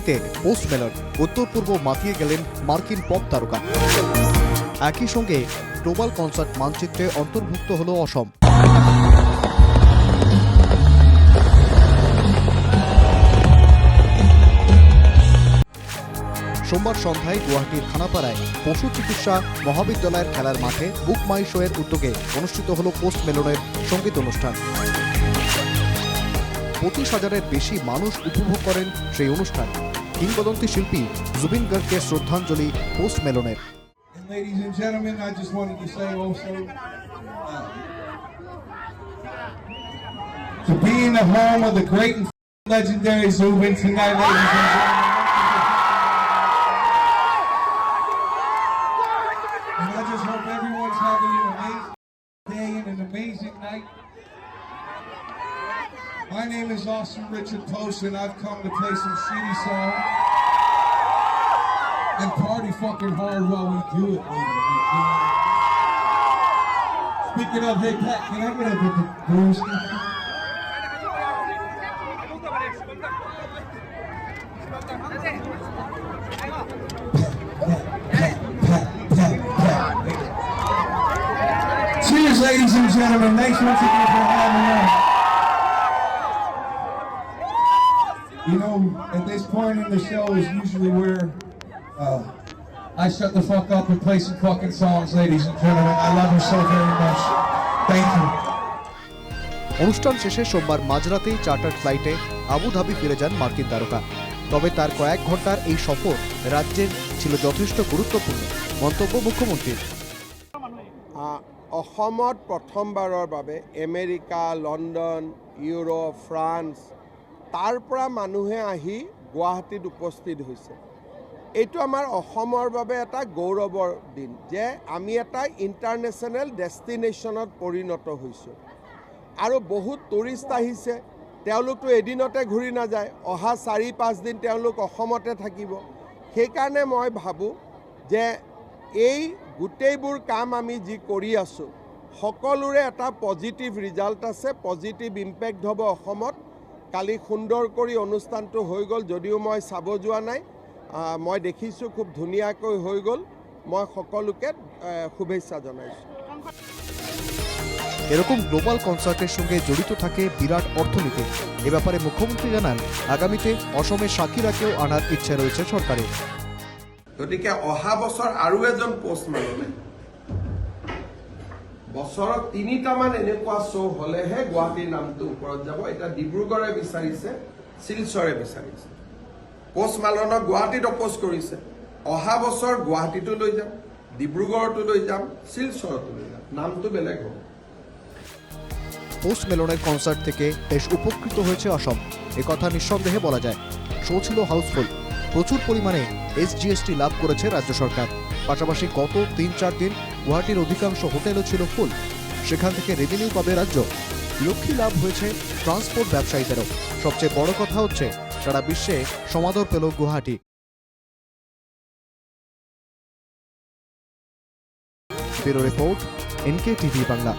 আগামীতে post melon, উত্তর পূর্ব মাতিয়ে গেলেন মার্কিন পপ তারকা। একই সঙ্গে গ্লোবাল কনসার্ট মানচিত্রে অন্তর্ভুক্ত হল অসম। সোমবার সন্ধ্যায় গুয়াহাটির খানাপাড়ায় পশু চিকিৎসা মহাবিদ্যালয়ের খেলার মাঠে বুক মাই শো এর উদ্যোগে অনুষ্ঠিত হল পোস্ট মেলনের সঙ্গীত অনুষ্ঠান। 25,000-এর বেশি মানুষ উপভোগ করেন সেই অনুষ্ঠান। কিংবদন্তি শিল্পী জুবিন গার্গকে শ্রদ্ধাঞ্জলি post মেলনের। Ladies and gentlemen, I just wanted to say also to be in the home of the great and legendary Zubin tonight, ladies and gentlemen. And I just hope everyone's having an amazing day and an amazing night. My name is Austin Richard Post, and I've come to play some shitty songs and party fucking hard while we do it, ladies and gentlemen. Speaking of, hey Pat, can I get a booze? Cheers, ladies and gentlemen. Thanks once again for having me. You know, at this point in the show is usually where I shut the fuck up and play some fucking songs, ladies and gentlemen. I love you so very much. Thank you. অনুষ্ঠান শেষে সোমবার মাঝরাতেই charter ফ্লাইটে Abu Dhabi ফিরে যান মার্কিন তারকা। তবে তার কয়েক ঘন্টার এই সফর রাজ্যের ছিল যথেষ্ট গুরুত্বপূর্ণ, মন্তব্য মুখ্যমন্ত্রীর। অসমত প্ৰথমবাৰৰ বাবে আমেৰিকা, লণ্ডন, ইউৰোপ, ফ্ৰান্স তাৰ পৰা মানুহে আহি গুৱাহাটীত উপস্থিত হৈছে। এইটো আমাৰ অসমৰ বাবে এটা গৌৰৱৰ দিন যে আমি এটা ইণ্টাৰনেশ্যনেল ডেষ্টিনেশ্যনত পৰিণত হৈছোঁ। আৰু বহুত টুৰিষ্ট আহিছে, তেওঁলোকতো এদিনতে ঘূৰি নাযায়, অহা 4-5 দিন তেওঁলোক অসমতে থাকিব। সেইকাৰণে মই ভাবোঁ যে এই গোটেইবোৰ কাম আমি যি কৰি আছোঁ সকলোৰে এটা পজিটিভ ৰিজাল্ট আছে, পজিটিভ ইম্পেক্ট হ'ব অসমত। কালি সুন্দৰ কৰি অনুষ্ঠানটো হৈ গ'ল, যদিও মই চাব যোৱা নাই, মই দেখিছোঁ খুব ধুনীয়াকৈ হৈ গ'ল। মই সকলোকে শুভেচ্ছা জনাইছোঁ। এরকম গ্লোবাল কনসার্টের সঙ্গে জড়িত থাকে বিরাট অর্থনীতি। এ ব্যাপারে মুখ্যমন্ত্রী জানান, আগামীতে অসমে শাকিরাকেও আনার ইচ্ছে রয়েছে সরকারের। গতিকে অহা বছৰ আৰু এজন পোষ্ট মেলনে বছৰত 3টামান এনেকুৱা শ্ব' হ'লেহে গুৱাহাটীৰ নামটো ওপৰত যাব। এতিয়া ডিব্ৰুগড়ে বিচাৰিছে, শিলচৰে বিচাৰিছে। পোষ্ট মেলনক গুৱাহাটীত অপ'জ কৰিছে। অহা বছৰ গুৱাহাটীতো লৈ যাম, ডিব্ৰুগড়তো লৈ যাম, শিলচৰতো লৈ যাম, নামটো বেলেগ হ'ব। পোস্ট মেলনের কনসার্ট থেকে বেশ উপকৃত হয়েছে অসম, একথা নিঃসন্দেহে বলা যায়। শো ছিল হাউসফুল, প্রচুর পরিমাণে এসজিএসটি লাভ করেছে রাজ্য সরকার। পাশাপাশি গত 3-4 দিন গুয়াহাটির অধিকাংশ হোটেলও ছিল ফুল, সেখান থেকে রেভিনিউ পাবে রাজ্য। লক্ষ্মী লাভ হয়েছে ট্রান্সপোর্ট ব্যবসায়ীদেরও। সবচেয়ে বড় কথা হচ্ছে সারা বিশ্বে সমাদর পেল Guwahati. Bureau report, NK TV Bangla.